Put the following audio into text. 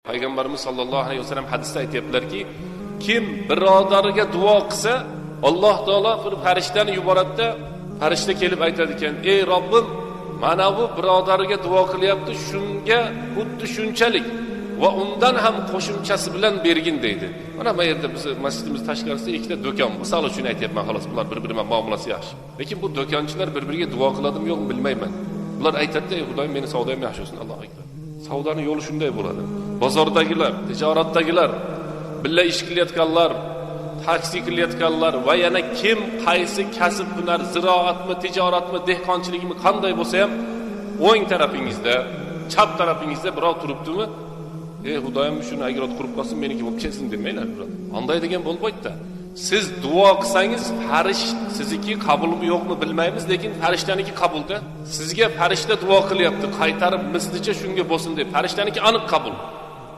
Payg'ambarimiz sollallohu alayhi vasallam hadisda aytibdilarki, kim birodariga duo qilsa, Alloh taolo bir farishtani yuboradi-da, farishta kelib aytadi ekan: "Ey Robbim, mana bu birodariga duo qilyapti, shunga xuddi shunchalik va undan ham qo'shimchasi bilan bergin" deydi. Mana bu yerda biz masjidimiz tashqarisida ikkita do'kon, misol uchun aytayapman, xolos, bular bir-biri bilan muomalasi yaxshi. Lekin bu do'konchilar bir-biriga duo qiladimi yo'qmi bilmayman. Ular aytadi: "Ey Xudoyim, meni savdoyim yaxshi bo'lsin." Allohu akbar. Savdoning yo'li shunday bo'ladi. Bozordagilar, tijoratdagilar, billa ish qilayotganlar, taksi qilayotganlar va yana kim qaysi kasb, hunar, ziroatmi, tijoratmi, dehqonchilikmi qanday bo'lsa ham, o'ng tarafingizda, chap tarafingizda birov turibdimi? "Ey Xudoyim, shuni agar qurib qolsin, meniki bo'lib kelsin" demanglar, birodar. Qanday degan bo'lmaydi-da. Siz duo qilsangiz, farishta sizniki qabulmi yo'qmi bilmaymiz, lekin farishtaniki qabulda. Sizga farishta duo qilyapti, qaytarib mislicha shunga bo'lsin deb. Farishtaniki aniq qabul.